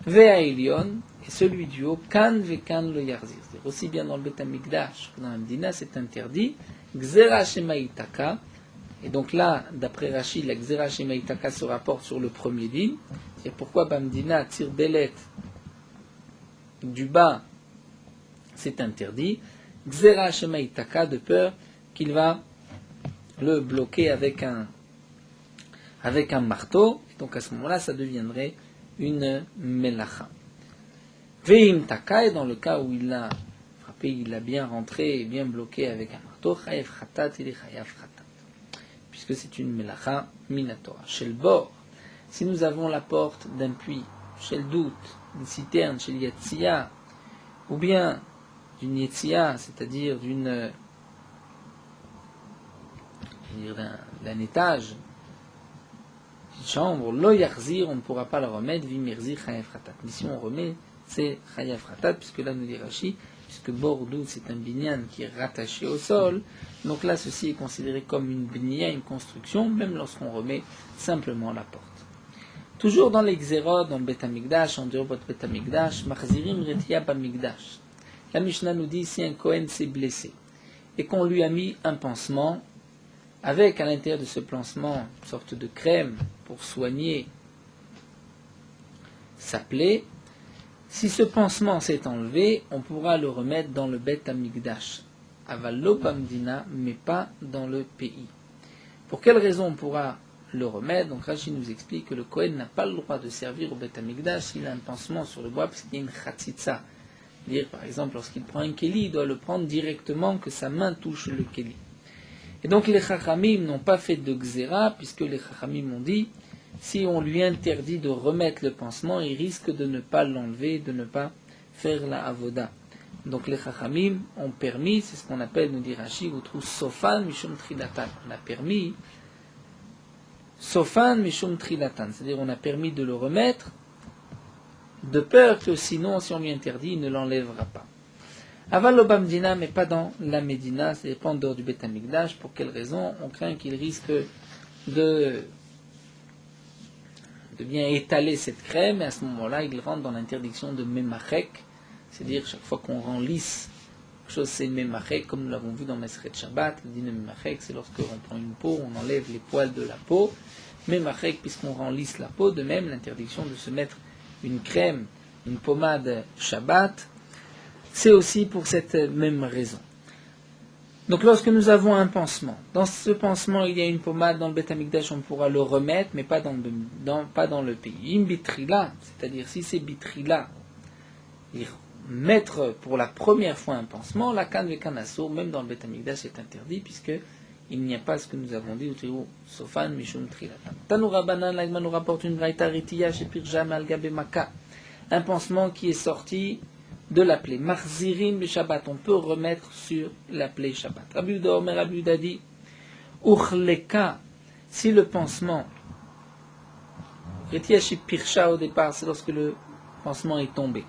Vea Elion, et celui du haut, kan vekan lo yarzir. C'est-à-dire aussi bien dans le Bet Hamikdash que dans la Medina, c'est interdit. Gzera shema itaka. Et donc là, d'après Rashi, la Gzera shema itaka se rapporte sur le premier din. C'est pourquoi Bamdina, tir belet, du bas, c'est interdit. Gzera shema itaka, de peur qu'il va le bloquer avec un marteau. Et donc à ce moment-là, ça deviendrait une melacha. Veim taka, et dans le cas où il l'a frappé, il l'a bien rentré et bien bloqué avec un marteau, chayav khatat, il est chayav khatat. Puisque c'est une melacha minatora. Chez le bord, si nous avons la porte d'un puits, chez le doute, une citerne, chez l'Yetzia, ou bien d'une Yetzia, c'est-à-dire d'un étage, une chambre, lo yarzir, on ne pourra pas le remettre, vimirzi chayav khatat. Mais si on remet, c'est chayav khatat, puisque là nous dit Rashi, puisque Bordou c'est un binyan qui est rattaché au sol, donc là ceci est considéré comme une binyan, une construction, même lorsqu'on remet simplement la porte. Toujours dans les Xérot, dans le Bet Hamikdash, en dehors de Bet Hamikdash, Machzirim Retia Bamikdash. La Mishnah nous dit si un Kohen s'est blessé et qu'on lui a mis un pansement, avec à l'intérieur de ce pansement une sorte de crème pour soigner sa plaie, si ce pansement s'est enlevé, on pourra le remettre dans le Bet Hamikdash, Avalo Bamdina, mais pas dans le pays. Pour quelle raison on pourra le remettre? Donc Rashi nous explique que le Kohen n'a pas le droit de servir au Bet Hamikdash s'il a un pansement sur le bois, parce qu'il y a une chatzitza. C'est-à-dire, par exemple, lorsqu'il prend un keli, il doit le prendre directement, que sa main touche le keli. Et donc les Chachamim n'ont pas fait de Xéra, puisque les Chachamim ont dit, si on lui interdit de remettre le pansement, il risque de ne pas l'enlever, de ne pas faire la avoda. Donc les Chachamim ont permis, c'est ce qu'on appelle, nous dit Rashi, vous trouvez Sofan Mishum Trilatan. On a permis Sofan Mishum Trilatan, c'est-à-dire on a permis de le remettre, de peur que sinon, si on lui interdit, il ne l'enlèvera pas. Aval lo Bamdina, mais pas dans la Médina, c'est pas en dehors du Bet Hamikdash. Pour quelle raison? On craint qu'il risque de bien étaler cette crème, et à ce moment-là, il rentre dans l'interdiction de Memachek, c'est-à-dire chaque fois qu'on rend lisse quelque chose, c'est Memachek, comme nous l'avons vu dans Mesret Shabbat, le din de Memachek, c'est lorsque on prend une peau, on enlève les poils de la peau, Memachek, puisqu'on rend lisse la peau, de même l'interdiction de se mettre une crème, une pommade Shabbat, c'est aussi pour cette même raison. Donc lorsque nous avons un pansement, dans ce pansement il y a une pommade dans le Bet Hamikdash, on pourra le remettre, mais pas dans le pays. Im bitrila, c'est-à-dire si c'est bitrila, mettre pour la première fois un pansement, la kan vekan asur, même dans le Bet Hamikdash est interdit, puisque il n'y a pas ce que nous avons dit, ou sofan mishum trilatan. Tanoura banan, l'agma nous rapporte une braïta ritiya chez Pirjam al gabe maka, un pansement qui est sorti de la plaie. Marzirim le Shabbat, on peut remettre sur la plaie Shabbat. Rabbi Yehuda Omer, Rabbi Yehuda dit, Uchleka, si le pansement, Retiashi Pirsha au départ, c'est lorsque le pansement est tombé.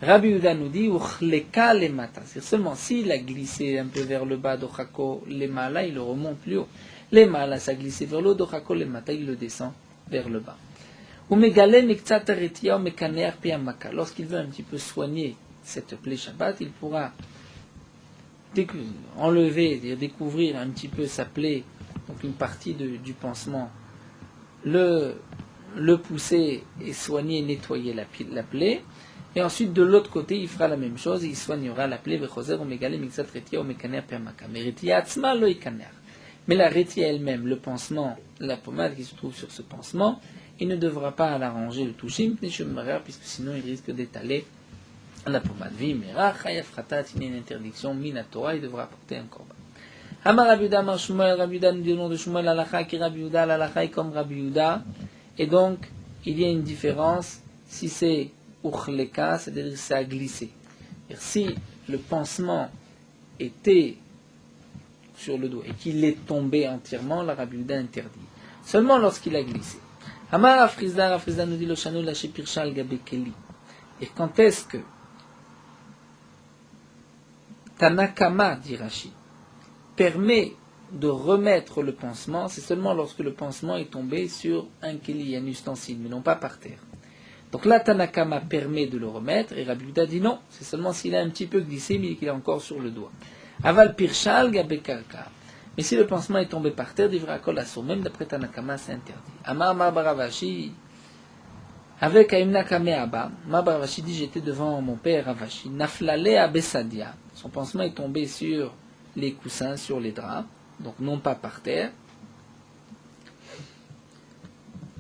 Rabbi Yehuda nous dit, Uchleka le mata, c'est seulement s'il a glissé un peu vers le bas d'Ochako le mala, il le remonte plus haut. Le mala, ça a glissé vers le haut d'Ochako le mata, il le descend vers le bas. Lorsqu'il veut un petit peu soigner cette plaie Shabbat, il pourra enlever, découvrir un petit peu sa plaie, donc une partie du pansement, le pousser et soigner, nettoyer la plaie, et ensuite de l'autre côté il fera la même chose, il soignera la plaie. Mais la retia elle-même, le pansement, la pommade qui se trouve sur ce pansement, il ne devra pas l'arranger, le toucher, puisque sinon il risque d'étaler la pommade. Il y a une interdiction, minatora, il devra apporter un korban. Amar Rabbi Yehuda, Amar Shmuel, Rabbi Yehuda nous dit au nom de Shmuel, l'alacha qui Rabbi Yehuda, l'alacha est comme Rabbi Yehuda, et donc il y a une différence si c'est uchleka, c'est-à-dire que ça a glissé. Si le pansement était sur le dos et qu'il est tombé entièrement, la Rabbi Yehuda interdit. Seulement lorsqu'il a glissé. Amar Afrizda nous dit le chanou la shepirshal gabe keli. Et quand est-ce que Tanakama, dit Rashi, permet de remettre le pansement? C'est seulement lorsque le pansement est tombé sur un keli, un ustensile, mais non pas par terre. Donc là, Tanakama permet de le remettre, et Rabbi Yehuda dit non, c'est seulement s'il a un petit peu glissé, mais qu'il est encore sur le doigt. Aval pirchal gabekalka. Mais si le pansement est tombé par terre, devra kol asso. Même d'après Tanakama, c'est interdit. Amar Baravashi, avec Aimna Kameaba, Baravashi dit j'étais devant mon père Ravashi. Naflale abesadia. Son pansement est tombé sur les coussins, sur les draps, donc non pas par terre.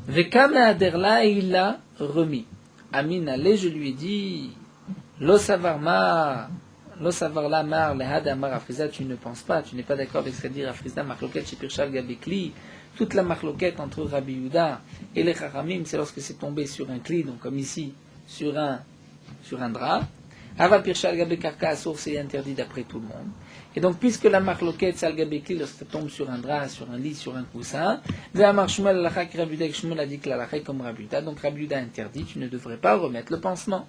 Vekame aderla, et il l'a remis. Amin allez, je lui ai dit, lo savarma. Lo savar la mar lehad amar Afrizda, tu ne penses pas, tu n'es pas d'accord avec ce qu'a dit Afrizda, marloquette chez Pirchal Gabekli, toute la marloquette entre Rabbi Yehuda et les Chachamim, c'est lorsque c'est tombé sur un cli, donc comme ici, sur un drap. Ava Pirchal Gabekarka, sauf c'est interdit d'après tout le monde. Et donc, puisque la marloquette, c'est Al-Gabekli, lorsque ça tombe sur un drap, sur un lit, sur un coussin, Ve'amar Shmuel Alachak Rabbi Yehuda, Shmuel a dit que l'Alachak comme Rabbi Yehuda, donc Rabbi Yehuda interdit, tu ne devrais pas remettre le pansement.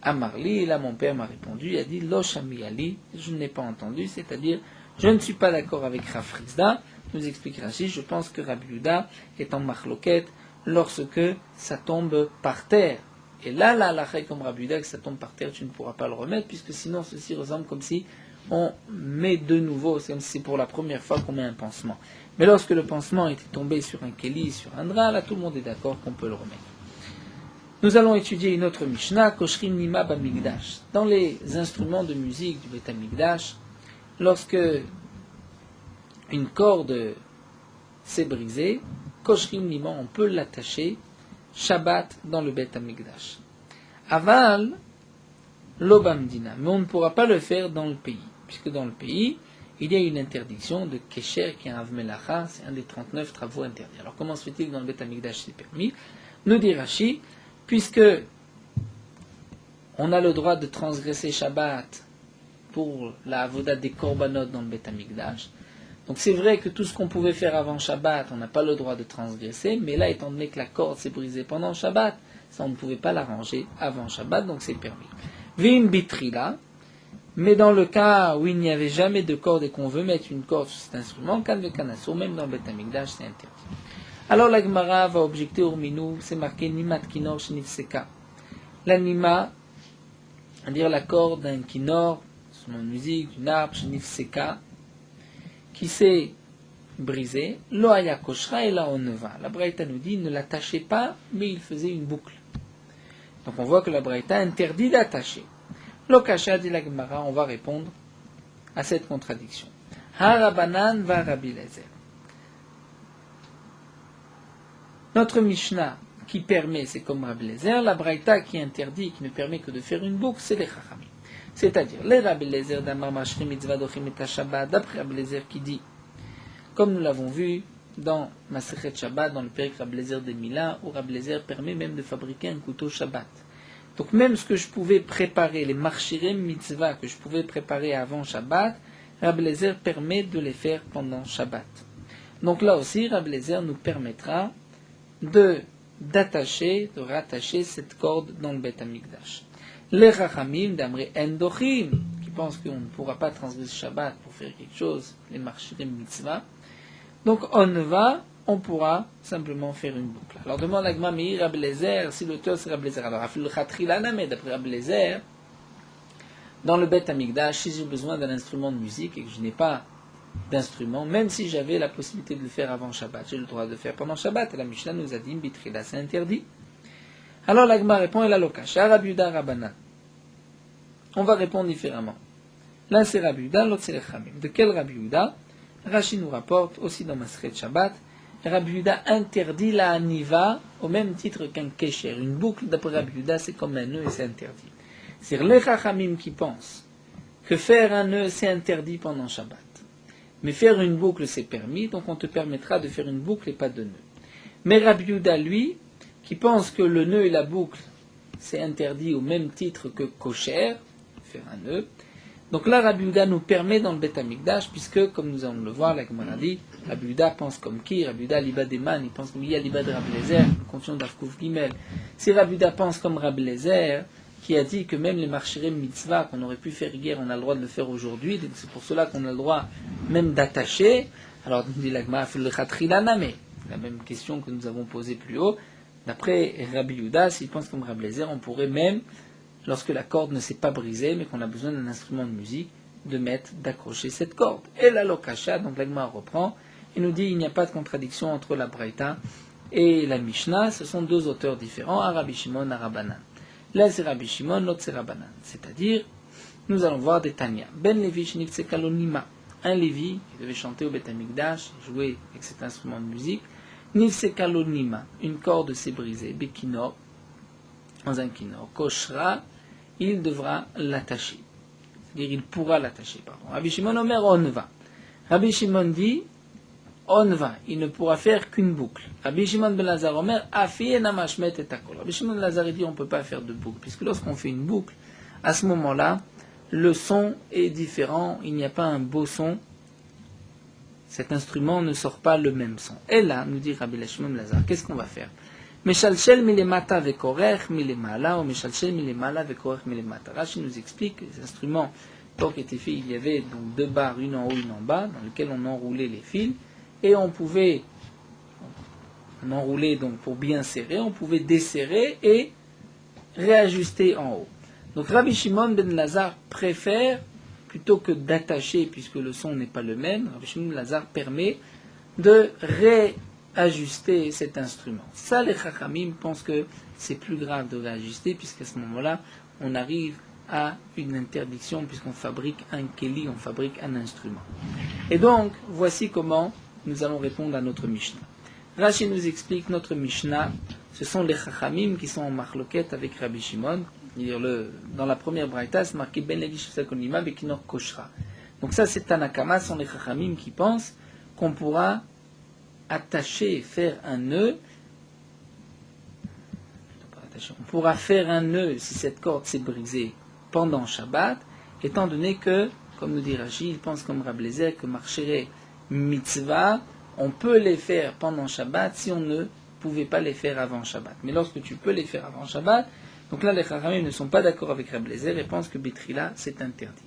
Amarli, et là mon père m'a répondu, il a dit Lo Shami Ali, je n'ai pas entendu, c'est-à-dire je ne suis pas d'accord avec Rafrizda, nous explique Rashi, je pense que Rabbi Yehuda est en marloquette lorsque ça tombe par terre. Et là, la comme Rabbi Yehuda, que ça tombe par terre, tu ne pourras pas le remettre, puisque sinon ceci ressemble comme si on met de nouveau, c'est comme si c'est pour la première fois qu'on met un pansement. Mais lorsque le pansement était tombé sur un keli, sur un drap, là tout le monde est d'accord qu'on peut le remettre. Nous allons étudier une autre Mishnah, Koshrim Nima Bamigdash. Dans les instruments de musique du Bet Hamikdash, lorsque une corde s'est brisée, Koshrim Nima, on peut l'attacher Shabbat dans le Bet Hamikdash. Aval, Lobamdina, mais on ne pourra pas le faire dans le pays, puisque dans le pays, il y a une interdiction de Kesher qui est un Avmelacha, c'est un des 39 travaux interdits. Alors comment se fait-il que dans le Bet Hamikdash c'est permis? Nous dit Rashi, puisque on a le droit de transgresser Shabbat pour la avoda des korbanot dans le Bet Hamikdash. Donc c'est vrai que tout ce qu'on pouvait faire avant Shabbat, on n'a pas le droit de transgresser, mais là, étant donné que la corde s'est brisée pendant Shabbat, ça on ne pouvait pas l'arranger avant Shabbat, donc c'est permis. Vim bitrila, mais dans le cas où il n'y avait jamais de corde et qu'on veut mettre une corde sur cet instrument, kan vekanaso, même dans le Bet Hamikdash, c'est interdit. Alors la Gemara va objecter au minou, c'est marqué Nimat Kinor Shenifseka. La Nima, c'est-à-dire la corde d'un Kinor, son nom de musique, d'une harpe, Shenifseka, qui s'est brisée, Loaya Koshra et la Oneva. La Braïta nous dit ne l'attachez pas, mais il faisait une boucle. Donc on voit que la Braïta interdit d'attacher. Lokasha dit la Gemara, on va répondre à cette contradiction. Harabanan va Rabbi Lezer. Notre Mishnah qui permet, c'est comme Rabbi Lezer, la Braïta qui interdit, qui ne permet que de faire une boucle, c'est les Chachamim. C'est-à-dire, les Rabbi Lezer d'Amar Mashri Mitzvah Dochim et Shabbat, d'après Rabbi Lezer qui dit, comme nous l'avons vu dans Masechet Shabbat, dans le Pérek Rabbi Lezer de Mila, où Rabbi Lezer permet même de fabriquer un couteau Shabbat. Donc même ce que je pouvais préparer, les Marshirem Mitzvah que je pouvais préparer avant Shabbat, Rabbi Lezer permet de les faire pendant Shabbat. Donc là aussi, Rabbi Lezer nous permettra de rattacher cette corde dans le Bet Hamikdash. Les Chachamim d'Amri Endochim, qui pensent qu'on ne pourra pas transgresser Shabbat pour faire quelque chose, les Marchirim Mitzvah. Donc on pourra simplement faire une boucle. Alors demande à Gma Meir Rabbi Lezer, si l'auteur c'est Rabbi Lezer. Alors Afil Khatrilana, mais d'après Rabbi Lezer, dans le Bet Hamikdash, si j'ai besoin d'un instrument de musique et que je n'ai pas d'instrument, même si j'avais la possibilité de le faire avant Shabbat, j'ai le droit de le faire pendant Shabbat, et la Mishnah nous a dit, Bitrila, c'est interdit. Alors l'Agma répond, et la Lokash, Rabbi Yehuda Rabbanan. On va répondre différemment. L'un c'est Rabbi Yehuda, l'autre c'est les Chamim. De quel Rabbi Yehuda? Rashi nous rapporte, aussi dans Masechet Shabbat, Rabbi Yehuda interdit la Haniva au même titre qu'un Kesher. Une boucle, d'après Rabbi Yehuda, c'est comme un nœud et c'est interdit. C'est les Chachamim qui pensent que faire un nœud, c'est interdit pendant Shabbat. Mais faire une boucle, c'est permis, donc on te permettra de faire une boucle et pas de nœud. Mais Rabbi Yehuda, lui, qui pense que le nœud et la boucle, c'est interdit au même titre que kosher, faire un nœud. Donc là, Rabbi Yehuda nous permet dans le Bet Hamikdash, puisque, comme nous allons le voir, la Gemara dit, Rabbi Yehuda pense comme qui? Rabbi Yehuda Liba Deman, il pense comme il y a Liba de Rabbi Lezer, nous continuons d'Afkouf Gimel. Si Rabbi Yehuda pense comme Rabbi Lezer, qui a dit que même les marchirim mitzvah qu'on aurait pu faire hier, on a le droit de le faire aujourd'hui, donc c'est pour cela qu'on a le droit même d'attacher. Alors, nous dit la Gemara, la même question que nous avons posée plus haut, D'après Rabbi Yehuda, s'il pense comme Rabbi Eliezer, on pourrait même, lorsque la corde ne s'est pas brisée, mais qu'on a besoin d'un instrument de musique, d'accrocher cette corde. Et la lokasha, donc l'Agma reprend, et nous dit il n'y a pas de contradiction entre la Braïta et la Mishnah, ce sont deux auteurs différents, à Rabbi Shimon, à Rabbanan. L'un c'est Rabbi Shimon, l'autre c'est Rabbanan. C'est-à-dire, nous allons voir des Tanya. Ben Levi Shnifsekalonima, un Lévi qui devait chanter au Beth Amikdash, jouer avec cet instrument de musique, Nifsekalonima, une corde s'est brisée, Bekinor, dans un kinor, Koshra, il devra l'attacher. C'est-à-dire, il pourra l'attacher, pardon. Rabbi Shimon Omer, on va. Rabbi Shimon dit, on va, il ne pourra faire qu'une boucle. Rabbi Shimon ben Lazar Omer, Afiye namashmet et akol. Rabbi Shimon ben Lazar dit, on ne peut pas faire de boucle, puisque lorsqu'on fait une boucle, à ce moment-là, le son est différent, il n'y a pas un beau son, cet instrument ne sort pas le même son. Et là, nous dit Rabbi Shimon ben Lazar, qu'est-ce qu'on va faire? Meshalshel milemata vekorech milemala, ou meshalshel milemala vekorech milemata. Rashi nous explique que les instruments, tant qu'étaient faits, il y avait donc deux barres, une en haut, une en bas, dans lesquelles on enroulait les fils, et on pouvait enrouler donc pour bien serrer, on pouvait desserrer et réajuster en haut. Donc Rabbi Shimon ben Lazar préfère, plutôt que d'attacher, puisque le son n'est pas le même, Rabbi Shimon ben Lazar permet de réajuster cet instrument. Ça, les Chachamim pensent que c'est plus grave de réajuster, puisqu'à ce moment-là, on arrive à une interdiction, puisqu'on fabrique un keli, on fabrique un instrument. Et donc, voici comment nous allons répondre à notre Mishnah. Rashi nous explique notre Mishnah, ce sont les Chachamim qui sont en marloquette avec Rabbi Shimon. Dans la première braïta, c'est marqué Ben Levi Shifsakonima Bekinor Koshra. Donc ça, c'est Tanakama, ce sont les Chachamim qui pensent qu'on pourra attacher, faire un nœud. On pourra faire un nœud si cette corde s'est brisée pendant Shabbat, étant donné que, comme nous dit Rashi, il pense comme Rabbi Eliezer que marcherait mitzvah, on peut les faire pendant Shabbat si on ne pouvait pas les faire avant Shabbat. Mais lorsque tu peux les faire avant Shabbat, donc là les Chachamim ne sont pas d'accord avec Rabbi Eliezer et pensent que Betrila c'est interdit.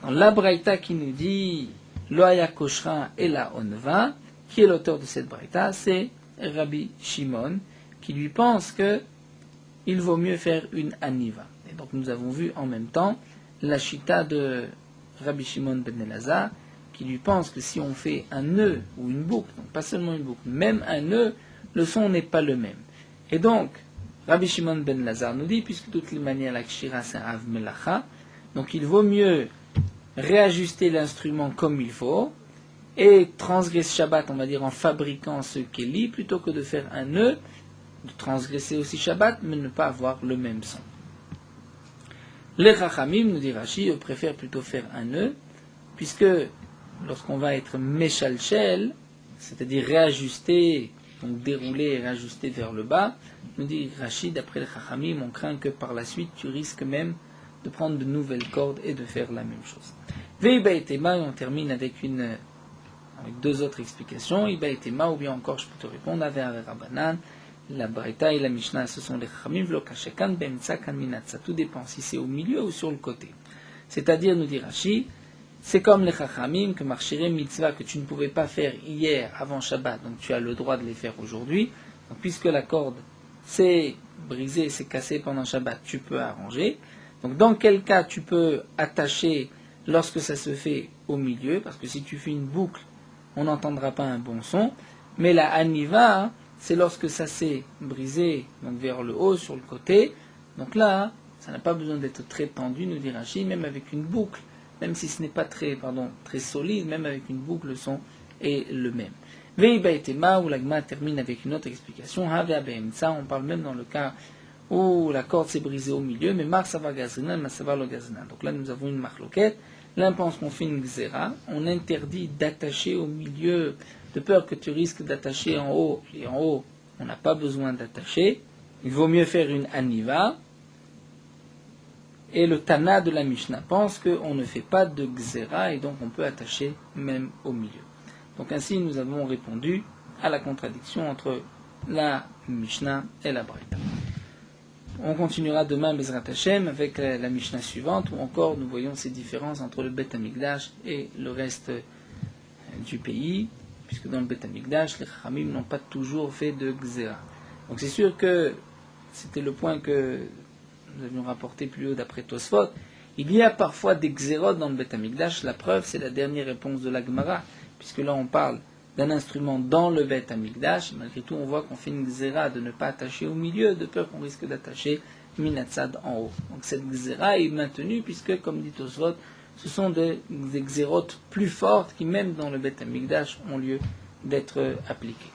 Dans la Braïta qui nous dit Loaya Koshra et la Onva, qui est l'auteur de cette Braïta, c'est Rabbi Shimon, qui lui pense que il vaut mieux faire une Aniva. Et donc nous avons vu en même temps la chita de Rabbi Shimon ben Elazar, qui lui pense que si on fait un nœud ou une boucle, donc pas seulement une boucle, même un nœud, le son n'est pas le même. Et donc, Rabbi Shimon ben Elazar nous dit, puisque de toutes les manières la kshira c'est un av melacha, donc il vaut mieux réajuster l'instrument comme il faut, et transgresser Shabbat, on va dire, en fabriquant ce keli, plutôt que de faire un nœud, de transgresser aussi Shabbat, mais ne pas avoir le même son. Les Chachamim, nous dit Rashi, eux préfèrent plutôt faire un nœud, puisque lorsqu'on va être méchalchel, c'est-à-dire réajuster, donc dérouler et réajuster vers le bas, nous dit Rashi, d'après les Chachamim, on craint que par la suite tu risques même de prendre de nouvelles cordes et de faire la même chose. Veiba et Tema, on termine avec deux autres explications. Iba et Tema, ou bien encore je peux te répondre, Ave Rabbanan, la Braïta et la Mishnah, ce sont les Chachamim, Vlokashekan, Bemtsa, Kanminatsa. Tout dépend si c'est au milieu ou sur le côté. C'est-à-dire, nous dit Rashi, c'est comme les Chachamim que marcherait mitzvah que tu ne pouvais pas faire hier avant Shabbat, donc tu as le droit de les faire aujourd'hui. Donc puisque la corde s'est brisée, s'est cassée pendant Shabbat, tu peux arranger. Donc dans quel cas tu peux attacher lorsque ça se fait au milieu, parce que si tu fais une boucle, on n'entendra pas un bon son. Mais la aniva, c'est lorsque ça s'est brisé, donc vers le haut, sur le côté. Donc là, ça n'a pas besoin d'être très tendu, nous dit Rashi, même avec une boucle. Même si ce n'est pas très solide, même avec une boucle, le son est le même. Veiba et Tema, où l'Agma termine avec une autre explication. On parle même dans le cas où la corde s'est brisée au milieu, mais Mar Sava Gazrinan, Mar Sava lo Gazrinan. Donc là, nous avons une marloquette. L'un pense qu'on fait une xéra. On interdit d'attacher au milieu, de peur que tu risques d'attacher en haut. Et en haut, on n'a pas besoin d'attacher. Il vaut mieux faire une aniva. Et le Tana de la Mishnah pense qu'on ne fait pas de xéra et donc on peut attacher même au milieu. Donc ainsi nous avons répondu à la contradiction entre la Mishnah et la Braïta. On continuera demain Bezrat Hashem avec la Mishnah suivante où encore nous voyons ces différences entre le Beth Amikdash et le reste du pays, puisque dans le Beth Amikdash les Chachamim n'ont pas toujours fait de xéra. Donc c'est sûr que c'était le point que nous avions rapporté plus haut d'après Tosfot. Il y a parfois des xérotes dans le Beth Amikdash. La preuve, c'est la dernière réponse de la Gemara, puisque là on parle d'un instrument dans le Beth Amikdash. Malgré tout, on voit qu'on fait une xéra de ne pas attacher au milieu, de peur qu'on risque d'attacher minatzad en haut. Donc cette xéra est maintenue, puisque, comme dit Tosfot, ce sont des xérotes plus fortes qui, même dans le Beth Amikdash, ont lieu d'être appliquées.